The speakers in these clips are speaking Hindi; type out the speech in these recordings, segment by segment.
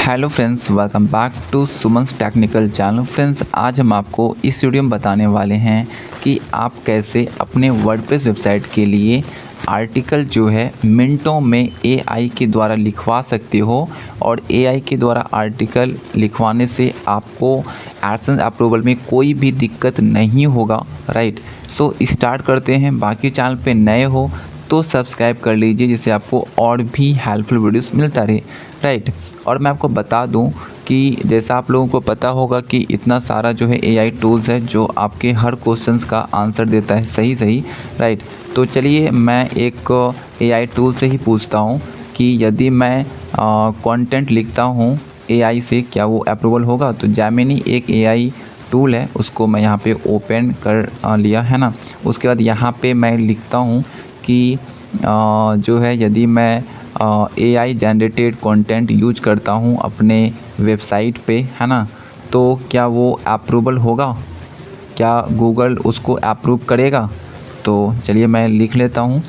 Hello friends, welcome back to Suman's technical channel. Friends, आज हम आपको इस वीडियो में बताने वाले हैं कि आप कैसे अपने वर्डप्रेस वेबसाइट के लिए आर्टिकल जो है मिनटों में एआई के द्वारा लिखवा सकते हो। और एआई के द्वारा आर्टिकल लिखवाने से आपको एडसेंस अप्रूवल में कोई भी दिक्कत नहीं होगा, राइट। सो स्टार्ट करते हैं। बाकी चैनल पे नए हो तो सब्सक्राइब कर लीजिए, जिससे आपको और भी हेल्पफुल वीडियोस मिलता रहे, राइट। और मैं आपको बता दूं कि जैसा आप लोगों को पता होगा कि इतना सारा जो है एआई टूल्स है जो आपके हर क्वेश्चंस का आंसर देता है सही, राइट। तो चलिए मैं एक एआई टूल से ही पूछता हूं कि यदि मैं कंटेंट लिखता हूं एआई से, क्या वो अप्रूवल होगा। तो जेमिनी एक एआई टूल है, उसको मैं यहाँ पे ओपन कर लिया है ना। उसके बाद यहाँ पे मैं लिखता हूँ कि जो है यदि मैं एआई जनरेटेड कंटेंट यूज करता हूँ अपने वेबसाइट पे, है ना, तो क्या वो अप्रूवल होगा, क्या गूगल उसको अप्रूव करेगा। तो चलिए मैं लिख लेता हूँ।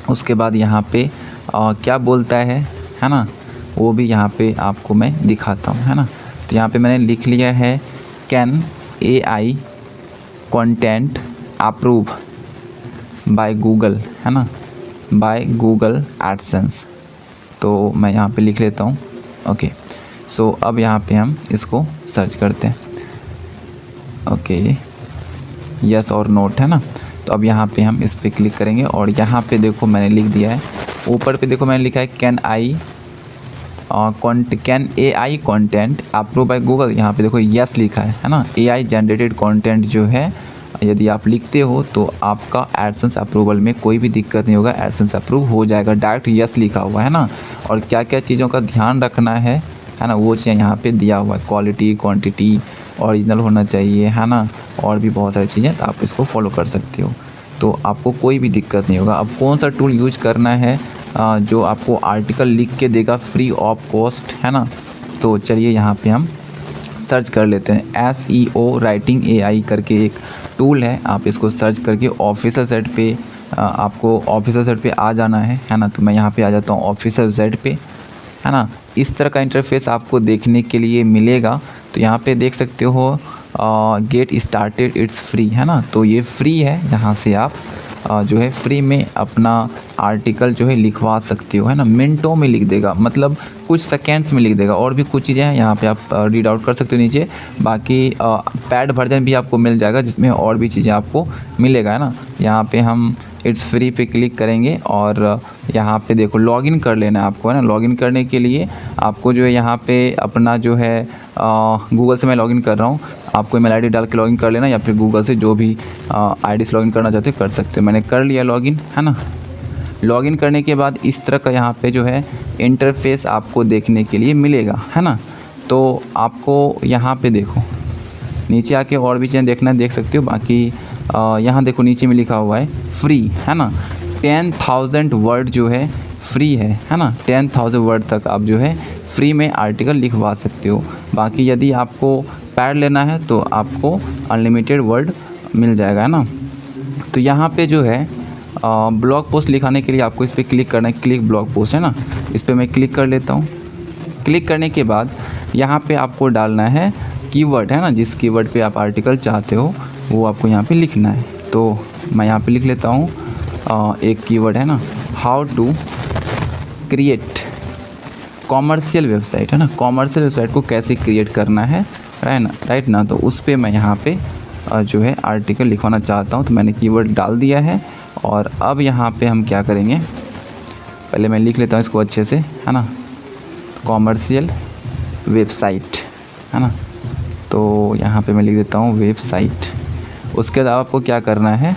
उसके बाद यहाँ पे क्या बोलता है ना, वो भी यहाँ पे आपको मैं दिखाता हूँ, है ना। तो यहाँ पे मैंने लिख लिया है can AI content approve by Google, है ना, बाय गूगल एडसेंस। तो मैं यहाँ पे लिख लेता हूँ, ओके। सो अब यहाँ पे हम इसको सर्च करते हैं, ओके, यस और नोट, है ना। तो अब यहाँ पे हम इस पर क्लिक करेंगे और यहाँ पे देखो मैंने लिख दिया है, ऊपर पे देखो मैंने लिखा है can AI content approve by Google. यहाँ पे देखो यस लिखा है ना। एआई जनरेटेड कंटेंट जो है यदि आप लिखते हो तो आपका एडसेंस अप्रूवल में कोई भी दिक्कत नहीं होगा, एडसेंस अप्रूव हो जाएगा, डायरेक्ट यस लिखा हुआ है ना। और क्या क्या चीज़ों का ध्यान रखना है ना, वो चीज़ें यहाँ पे दिया हुआ है। क्वालिटी, क्वांटिटी, ओरिजिनल होना चाहिए, है ना, और भी बहुत सारी चीज़ें, तो आप इसको फॉलो कर सकते हो, तो आपको कोई भी दिक्कत नहीं होगा। अब कौन सा टूल यूज करना है जो आपको आर्टिकल लिख के देगा फ्री ऑफ कॉस्ट, है ना। तो चलिए यहाँ पे हम सर्च कर लेते हैं। SEO राइटिंग AI करके एक टूल है, आप इसको सर्च करके ऑफिशियल साइट पे आपको ऑफिशियल साइट पे आ जाना है ना। तो मैं यहाँ पे आ जाता हूँ ऑफिशियल साइट पे, है ना। इस तरह का इंटरफेस आपको देखने के लिए मिलेगा। तो यहाँ पे देख सकते हो गेट स्टार्टेड इट्स फ्री, है ना। तो ये फ्री है, यहाँ से आप जो है फ्री में अपना आर्टिकल जो है लिखवा सकते हो, है ना। मिनटों में लिख देगा, मतलब कुछ सेकेंड्स में लिख देगा। और भी कुछ चीज़ें हैं यहाँ पे, आप रीड आउट कर सकते हो नीचे। बाकी पैड वर्जन भी आपको मिल जाएगा, जिसमें और भी चीज़ें आपको मिलेगा, है ना। यहाँ पे हम इट्स फ्री पे क्लिक करेंगे और यहाँ पे देखो लॉगिन कर लेना है आपको, है ना। लॉगिन करने के लिए आपको जो है यहाँ पे अपना जो है गूगल से मैं लॉगिन कर रहा हूँ, आपको ईमेल आईडी डाल के लॉगिन कर लेना, या फिर गूगल से जो भी आईडी से लॉगिन करना चाहते हो कर सकते हो। मैंने कर लिया लॉगिन, है ना। लॉगिन करने के बाद इस तरह का यहाँ पे जो है इंटरफेस आपको देखने के लिए मिलेगा, है ना। तो आपको यहाँ पे देखो नीचे आके और भी चीज़ें देखना देख सकते हो। बाकी यहाँ देखो नीचे में लिखा हुआ है फ्री, है ना। 10,000 वर्ड जो है फ्री है ना। 10,000 वर्ड तक आप जो है फ्री में आर्टिकल लिखवा सकते हो। बाकी यदि आपको पैड लेना है तो आपको अनलिमिटेड वर्ड मिल जाएगा, है ना। तो यहाँ पे जो है ब्लॉग पोस्ट लिखाने के लिए आपको इस पर क्लिक करना है, क्लिक ब्लॉग पोस्ट, है ना। इस पर मैं क्लिक कर लेता हूँ। क्लिक करने के बाद यहाँ पे आपको डालना है कीवर्ड, है ना। जिस कीवर्ड पे आप आर्टिकल चाहते हो वो आपको यहाँ पे लिखना है। तो मैं यहाँ पे लिख लेता हूँ एक कीवर्ड, है ना, how to create commercial website, है ना। कॉमर्शियल वेबसाइट को कैसे क्रिएट करना है, राइट ना। तो उस पर मैं यहाँ पे जो है आर्टिकल लिखवाना चाहता हूँ। तो मैंने कीवर्ड डाल दिया है और अब यहाँ पे हम क्या करेंगे, पहले मैं लिख लेता हूँ इसको अच्छे से, है ना। कॉमर्शियल वेबसाइट, है ना। तो यहाँ पे मैं लिख देता हूँ वेबसाइट। उसके बाद आपको क्या करना है,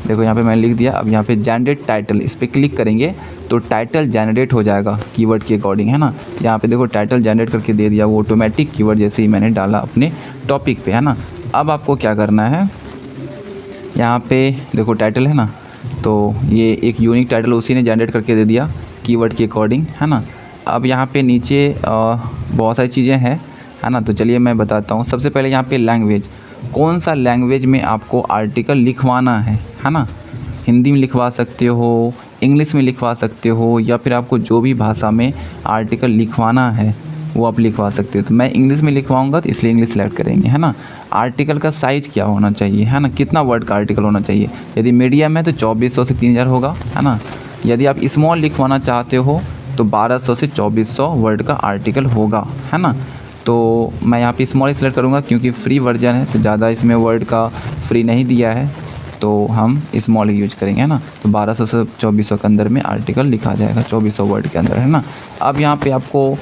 देखो यहाँ पे मैंने लिख दिया। अब यहाँ पे जनरेट टाइटल, इस पर क्लिक करेंगे तो टाइटल जनरेट हो जाएगा कीवर्ड के अकॉर्डिंग, है ना। यहाँ पे देखो टाइटल जनरेट करके दे दिया, वो ऑटोमेटिक कीवर्ड जैसे ही मैंने डाला अपने टॉपिक पे, है ना। अब आपको क्या करना है, यहाँ पे देखो टाइटल, है ना। तो ये एक यूनिक टाइटल उसी ने जनरेट करके दे दिया कीवर्ड के अकॉर्डिंग, है ना। अब यहाँ पे नीचे बहुत सारी चीज़ें हैं, है ना। तो चलिए मैं बताता हूँ। सबसे पहले यहाँ पे लैंग्वेज, कौन सा लैंग्वेज में आपको आर्टिकल लिखवाना है ना। हिंदी में लिखवा सकते हो, इंग्लिश में लिखवा सकते हो, या फिर आपको जो भी भाषा में आर्टिकल लिखवाना है वो आप लिखवा सकते हो। तो मैं इंग्लिश में लिखवाऊंगा तो इसलिए इंग्लिश सेलेक्ट करेंगे, है ना। आर्टिकल का साइज़ क्या होना चाहिए, है ना, कितना वर्ड का आर्टिकल होना चाहिए। यदि मीडियम है तो 2400 से 3000 होगा, है ना। यदि आप स्मॉल लिखवाना चाहते हो तो 1200 से 2400 वर्ड का आर्टिकल होगा, है ना। तो मैं यहाँ पे स्मॉल सेलेक्ट करूँगा क्योंकि फ्री वर्जन है तो ज़्यादा इसमें वर्ड का फ्री नहीं दिया है, तो हम स्मॉल ही यूज करेंगे, है ना। तो 1200 से 2400 के अंदर में आर्टिकल लिखा जाएगा, 2400 वर्ड के अंदर, है ना। अब यहाँ पे आपको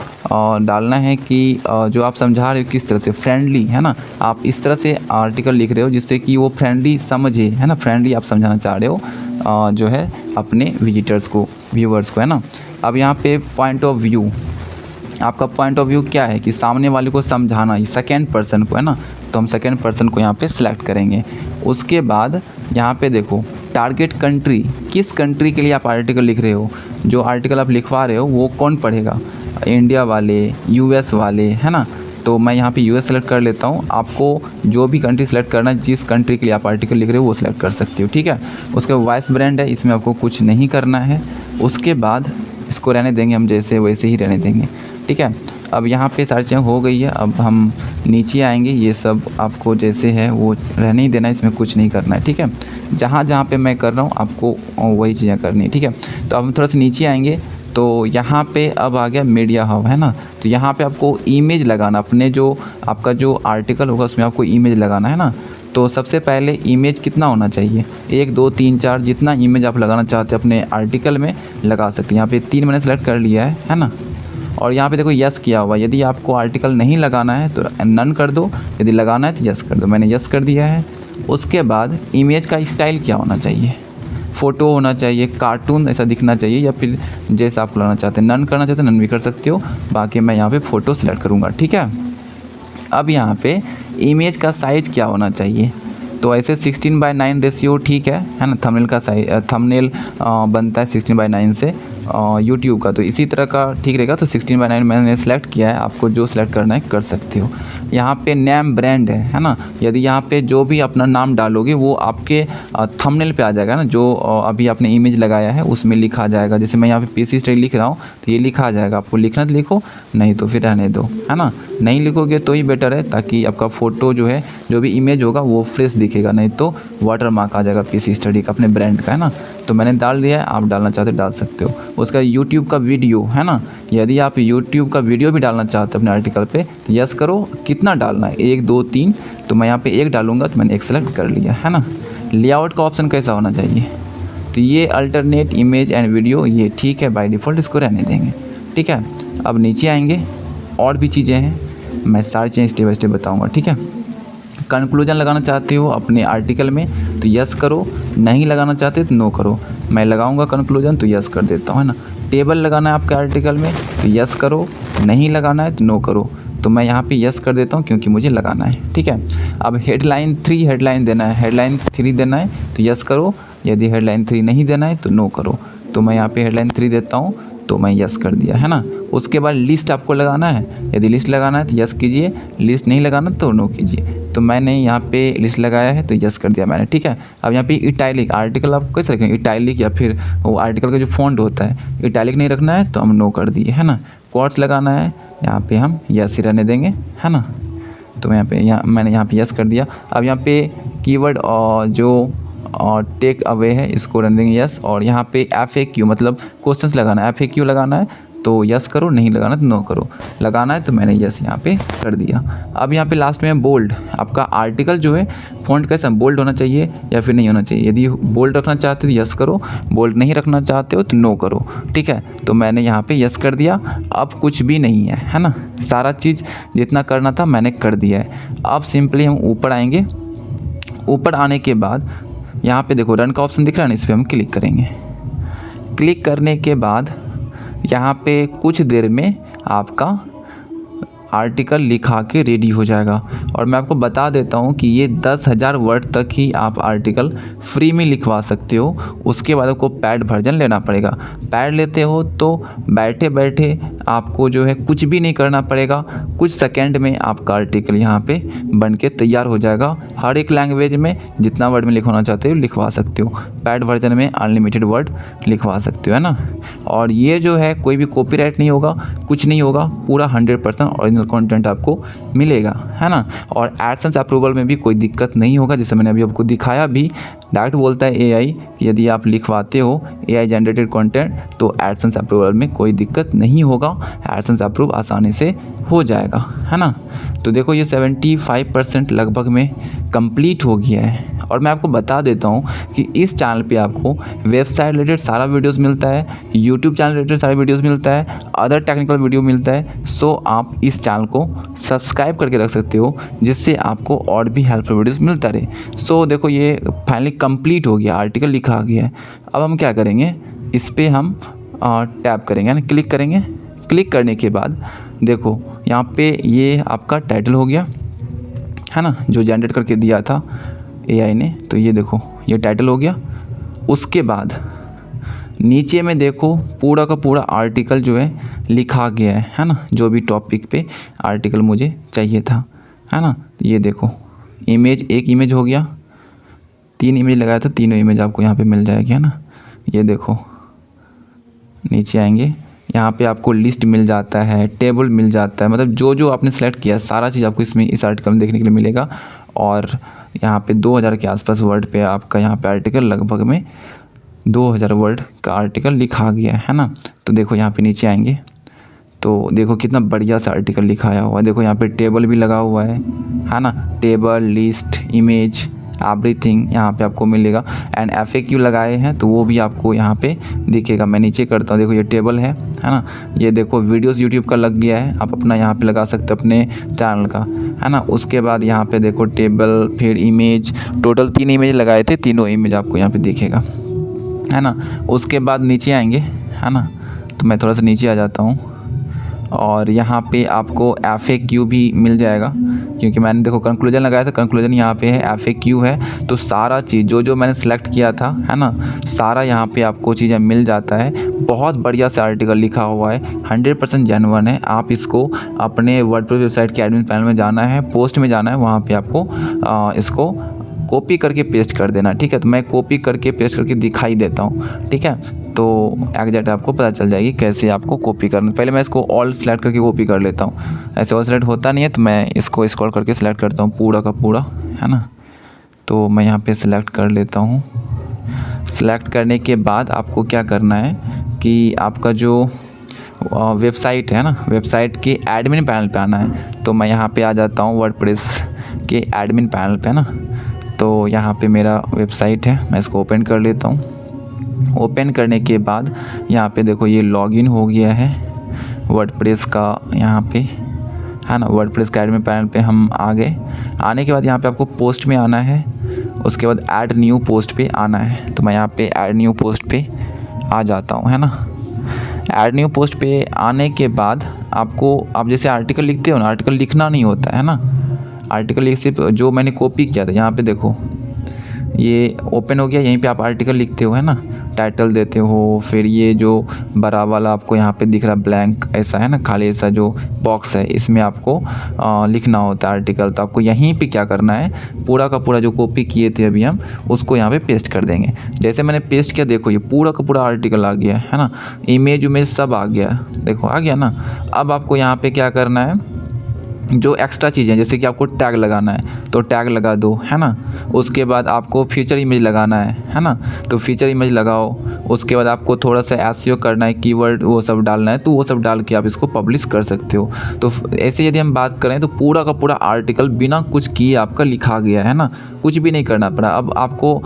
डालना है कि जो आप समझा रहे हो किस तरह से फ्रेंडली, है ना। आप इस तरह से आर्टिकल लिख रहे हो जिससे कि वो फ्रेंडली समझे, है ना। फ्रेंडली आप समझाना चाह रहे हो जो है अपने विजिटर्स को, व्यूअर्स को, है ना। अब यहाँ पे पॉइंट ऑफ व्यू, आपका पॉइंट ऑफ व्यू क्या है कि सामने वाले को समझाना, ये सेकेंड पर्सन को, है ना। तो हम सेकेंड पर्सन को यहाँ पे सिलेक्ट करेंगे। उसके बाद यहाँ पे देखो टारगेट कंट्री, किस कंट्री के लिए आप आर्टिकल लिख रहे हो, जो आर्टिकल आप लिखवा रहे हो वो कौन पढ़ेगा, इंडिया वाले, यूएस वाले, है ना। तो मैं यहाँ पे यूएस सेलेक्ट कर लेता हूँ। आपको जो भी कंट्री सेलेक्ट करना है, जिस कंट्री के लिए आप आर्टिकल लिख रहे हो वो सिलेक्ट कर सकते हो, ठीक है। उसके वॉइस ब्रांड है, इसमें आपको कुछ नहीं करना है। उसके बाद इसको रहने देंगे हम जैसे वैसे ही रहने देंगे, ठीक है। अब यहाँ पे सारी चीज़ें हो गई है। अब हम नीचे आएंगे, ये सब आपको जैसे है वो रहने ही देना है, इसमें कुछ नहीं करना है, ठीक है। जहाँ जहाँ पे मैं कर रहा हूँ आपको वही चीज़ें करनी है, ठीक है। तो अब हम थोड़ा सा नीचे आएंगे तो यहाँ पे अब आ गया मीडिया हब, है ना। तो यहाँ पे आपको इमेज लगाना, अपने जो आपका जो आर्टिकल होगा उसमें आपको इमेज लगाना, है ना। तो सबसे पहले इमेज कितना होना चाहिए, 1 2 3 4 जितना इमेज आप लगाना चाहते हैं अपने आर्टिकल में लगा सकते हैं। यहाँ पे 3 मैंने सेलेक्ट कर लिया है ना। और यहाँ पे देखो यस किया हुआ, यदि आपको आर्टिकल नहीं लगाना है तो नन कर दो, यदि लगाना है तो यस कर दो। मैंने यस कर दिया है। उसके बाद इमेज का स्टाइल क्या होना चाहिए, फ़ोटो होना चाहिए, कार्टून ऐसा दिखना चाहिए, या फिर जैसा आप लाना चाहते हैं। नन करना चाहते हैं नन भी कर सकते हो, बाकी मैं यहाँ पे फ़ोटो सेलेक्ट करूँगा, ठीक है। अब यहाँ पे इमेज का साइज़ क्या होना चाहिए, तो ऐसे 16:9 रेशियो ठीक है ना। थंबनेल का साइज, थंबनेल बनता है 16:9 से यूट्यूब का, तो इसी तरह का ठीक रहेगा। तो 16:9 मैंने सेलेक्ट किया है, आपको जो सेलेक्ट करना है कर सकते हो। यहाँ पे नेम ब्रांड है ना। यदि यहाँ पे जो भी अपना नाम डालोगे वो आपके थंबनेल पे आ जाएगा ना, जो अभी आपने इमेज लगाया है उसमें लिखा जाएगा। जैसे मैं यहाँ पे पीसी स्टाइल लिख रहा हूँ तो ये लिखा आ जाएगा, आपको लिखना तो लिखो, नहीं तो फिर रहने दो, है ना। नहीं लिखोगे तो ही बेटर है, ताकि आपका फ़ोटो जो है, जो भी इमेज होगा वो फ्रेश दिखेगा, नहीं तो वाटर मार्क आ जाएगा पीसी स्टडी का अपने ब्रांड का, है ना। तो मैंने डाल दिया है, आप डालना चाहते डाल सकते हो। उसका यूट्यूब का वीडियो, है ना। यदि आप यूट्यूब का वीडियो भी डालना चाहते हो अपने आर्टिकल पे तो यस करो, कितना डालना है, 1 2 3, तो मैं यहाँ पे 1 डालूंगा, तो मैंने 1 सेलेक्ट कर लिया, है ना। लेआउट का ऑप्शन कैसा होना चाहिए, तो ये अल्टरनेट इमेज एंड वीडियो, ये ठीक है, बाय डिफ़ॉल्ट इसको रहने देंगे, ठीक है। अब नीचे आएंगे, और भी चीज़ें हैं, मैं सारी चीज़ें स्टेप बाय स्टेप बताऊँगा, ठीक है। कंक्लूजन लगाना चाहते हो अपने आर्टिकल में तो यस करो, नहीं लगाना चाहते तो नो करो। मैं लगाऊंगा कंक्लूजन तो यस कर देता हूँ, है ना। टेबल लगाना है आपके आर्टिकल में तो यस करो, नहीं लगाना है तो नो करो। तो मैं यहाँ पे यस कर देता हूँ क्योंकि मुझे लगाना है, ठीक है। अब हेडलाइन 3 हेडलाइन देना है, हेडलाइन 3 देना है तो यस करो, यदि हेडलाइन 3 नहीं देना है तो नो करो। तो मैं यहाँ पे हेडलाइन 3 देता हूँ, तो मैं यस कर दिया, है ना। उसके बाद लिस्ट आपको लगाना है, यदि लिस्ट लगाना है तो यस कीजिए, लिस्ट नहीं लगाना तो नो कीजिए। तो मैंने यहाँ पे लिस्ट लगाया है तो यस कर दिया मैंने, ठीक है। अब यहाँ पे इटैलिक, आर्टिकल आपको कैसे रखेंगे, इटैलिक, या फिर वो आर्टिकल का जो फॉन्ट होता है इटैलिक नहीं रखना है तो हम नो कर दिए, है ना। क्वार्ट्स लगाना है, यहाँ पे हम यस ही रहने देंगे, है ना। तो मैंने यहाँ पे यस कर दिया। अब यहाँ पे कीवर्ड और जो टेक अवे है इसको रहने देंगे यस। और यहाँ पे FAQ मतलब क्वेश्चंस लगाना है, FAQ लगाना है तो यस करो, नहीं लगाना तो नो करो। लगाना है तो मैंने यस यहाँ पे कर दिया। अब यहाँ पे लास्ट में बोल्ड, आपका आर्टिकल जो है फॉन्ट कैसा बोल्ड होना चाहिए या फिर नहीं होना चाहिए। यदि बोल्ड रखना चाहते हो तो यस करो, बोल्ड नहीं रखना चाहते हो तो नो करो, ठीक है। तो मैंने यहाँ पे यस कर दिया। अब कुछ भी नहीं है ना, सारा चीज़ जितना करना था मैंने कर दिया है। अब सिंपली हम ऊपर आएंगे, ऊपर आने के बाद यहाँ पे देखो रन का ऑप्शन दिख रहा है ना, इस पर हम क्लिक करेंगे। क्लिक करने के बाद यहाँ पे कुछ देर में आपका आर्टिकल लिखा के रेडी हो जाएगा। और मैं आपको बता देता हूँ कि ये 10,000 वर्ड तक ही आप आर्टिकल फ्री में लिखवा सकते हो। उसके बाद आपको पैड वर्जन लेना पड़ेगा। पैड लेते हो तो बैठे बैठे आपको जो है कुछ भी नहीं करना पड़ेगा, कुछ सेकंड में आपका आर्टिकल यहाँ पे बन के तैयार हो जाएगा। हर एक लैंग्वेज में जितना वर्ड में लिखवाना चाहते हो लिखवा सकते हो। पैड वर्जन में अनलिमिटेड वर्ड लिखवा सकते हो, है ना। और ये जो है कोई भी कॉपीराइट नहीं होगा, कुछ नहीं होगा, पूरा 100% ओरिजिनल कंटेंट आपको मिलेगा, है ना। और एडसेंस अप्रूवल में भी कोई दिक्कत नहीं होगा। जैसे मैंने अभी आपको दिखाया भी, डायरेक्ट बोलता है एआई कि यदि आप लिखवाते हो एआई जनरेटेड कंटेंट तो एडसेंस अप्रूवल में कोई दिक्कत नहीं होगा, एडसेंस अप्रूव आसानी से हो जाएगा, है ना। तो देखो ये 75% लगभग में कंप्लीट हो गया है। और मैं आपको बता देता हूँ कि इस चैनल पे आपको वेबसाइट रिलेटेड सारा वीडियोस मिलता है, यूट्यूब चैनल रिलेटेड सारे वीडियोस मिलता है, अदर टेक्निकल वीडियो मिलता है। सो आप इस चैनल को सब्सक्राइब करके रख सकते हो, जिससे आपको और भी हेल्पफुल वीडियोस मिलता रहे। सो देखो ये फाइनली कंप्लीट हो गया, आर्टिकल लिखा आ गया है। अब हम क्या करेंगे, इस पर हम टैप करेंगे, यानी क्लिक करेंगे। क्लिक करने के बाद देखो यहाँ पे ये आपका टाइटल हो गया, है ना, जो जनरेट करके दिया था एआई ने। तो ये देखो ये टाइटल हो गया। उसके बाद नीचे में देखो पूरा का पूरा आर्टिकल जो है लिखा गया है ना, जो भी टॉपिक पे आर्टिकल मुझे चाहिए था, है ना। ये देखो इमेज, एक इमेज हो गया, 3 इमेज लगाया था, तीनों इमेज आपको यहाँ पे मिल जाएगी, है ना। ये देखो नीचे आएंगे, यहाँ पे आपको लिस्ट मिल जाता है, टेबल मिल जाता है, मतलब जो जो आपने सेलेक्ट किया सारा चीज़ आपको इसमें इस आर्टिकल में देखने के लिए मिलेगा। और यहाँ पे 2000 के आसपास वर्ड पे आपका यहाँ पे आर्टिकल, लगभग में 2000 वर्ड का आर्टिकल लिखा गया है ना। तो देखो यहाँ पे नीचे आएंगे तो देखो कितना बढ़िया सा आर्टिकल लिखाया हुआ है। देखो यहाँ पे टेबल भी लगा हुआ है ना, टेबल, लिस्ट, इमेज, एवरीथिंग यहाँ पे आपको मिलेगा। एंड FAQ लगाए हैं तो वो भी आपको यहाँ पे दिखेगा। मैं नीचे करता हूँ, देखो ये टेबल है ना। ये देखो वीडियोस यूट्यूब का लग गया है, आप अपना यहाँ पे लगा सकते हो अपने चैनल का, है ना। उसके बाद यहाँ पे देखो टेबल, फिर इमेज, टोटल 3 इमेज लगाए थे, तीनों इमेज आपको यहाँ पे दिखेगा, है ना। उसके बाद नीचे आएंगे, है ना, तो मैं थोड़ा सा नीचे आ जाता हूँ और यहाँ पे आपको FAQ भी मिल जाएगा, क्योंकि मैंने देखो कंक्लूजन लगाया था, कंक्लूजन यहाँ पे है, FAQ है। तो सारा चीज़ जो जो मैंने सेलेक्ट किया था, है ना, सारा यहाँ पे आपको चीज़ें मिल जाता है। बहुत बढ़िया से आर्टिकल लिखा हुआ है, 100% जेन्युइन है। आप इसको अपने वर्डप्रेस वेबसाइट के एडमिन पैनल में जाना है, पोस्ट में जाना है, वहाँ पर आपको इसको कॉपी करके पेस्ट कर देना, ठीक है। तो मैं कॉपी करके पेस्ट करके दिखाई देता हूँ, ठीक है। तो एग्जैक्ट आपको पता चल जाएगी कैसे आपको कॉपी करना। पहले मैं इसको ऑल सेलेक्ट करके कॉपी कर लेता हूँ, ऐसे ऑल सेलेक्ट होता नहीं है, तो मैं इसको स्क्रॉल करके सिलेक्ट करता हूँ पूरा का पूरा, है ना। तो मैं यहाँ पे सिलेक्ट कर लेता हूँ। सिलेक्ट करने के बाद आपको क्या करना है कि आपका जो वेबसाइट है ना, वेबसाइट के एडमिन पैनल पे आना है। तो मैं यहाँ पे आ जाता हूँ वर्डप्रेस के एडमिन पैनल पे, है ना। तो यहाँ पे मेरा वेबसाइट है, मैं इसको ओपन कर लेता हूँ। ओपन करने के बाद यहाँ पे देखो ये लॉगिन हो गया है वर्डप्रेस का, यहाँ पे, है ना। वर्डप्रेस का एडमिन पैनल पे हम आ गए। आने के बाद यहाँ पे आपको पोस्ट में आना है, उसके बाद ऐड न्यू पोस्ट पे आना है। तो मैं यहाँ पे ऐड न्यू पोस्ट पे आ जाता हूँ, है ना। ऐड न्यू पोस्ट पे आने के बाद आपको, आप जैसे आर्टिकल लिखते हो ना, आर्टिकल लिखना नहीं होता है ना। आर्टिकल सिर्फ जो मैंने कॉपी किया था, यहाँ पे देखो ये ओपन हो गया, यहीं पे आप आर्टिकल लिखते हो, है ना, टाइटल देते हो। फिर ये जो बड़ा वाला आपको यहाँ पे दिख रहा है ब्लैंक ऐसा, है ना, खाली ऐसा जो बॉक्स है, इसमें आपको लिखना होता है आर्टिकल। तो आपको यहीं पे क्या करना है, पूरा का पूरा जो कॉपी किए थे अभी हम, उसको यहाँ पे पेस्ट कर देंगे। जैसे मैंने पेस्ट किया, देखो ये पूरा का पूरा आर्टिकल आ गया है ना, इमेज उमेज सब आ गया, देखो आ गया ना। अब आपको यहाँ पे क्या करना है, जो एक्स्ट्रा चीज़ें, जैसे कि आपको टैग लगाना है तो टैग लगा दो, है ना। उसके बाद आपको फीचर इमेज लगाना है ना, तो फीचर इमेज लगाओ। उसके बाद आपको थोड़ा सा एसईओ करना है, कीवर्ड वो सब डालना है, तो वो सब डाल के आप इसको पब्लिश कर सकते हो। तो ऐसे यदि हम बात करें तो पूरा का पूरा आर्टिकल बिना कुछ किए आपका लिखा गया है ना, कुछ भी नहीं करना पड़ा। अब आपको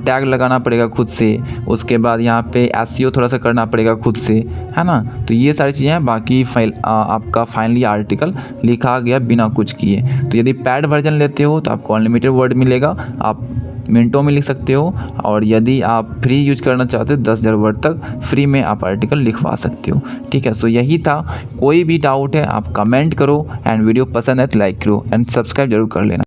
टैग लगाना पड़ेगा खुद से, उसके बाद यहाँ पे एसईओ थोड़ा सा करना पड़ेगा खुद से, है ना। तो ये सारी चीज़ें हैं, बाकी आपका फाइनली आर्टिकल लिखा गया बिना कुछ किए। तो यदि पैड वर्जन लेते हो तो आपको अनलिमिटेड वर्ड मिलेगा, आप मिनटों में लिख सकते हो। और यदि आप फ्री यूज करना चाहते हो 10,000 वर्ड तक फ्री में आप आर्टिकल लिखवा सकते हो। ठीक है, सो यही था। कोई भी डाउट है आप कमेंट करो एंड वीडियो पसंद है तो लाइक करो एंड सब्सक्राइब जरूर कर लेना।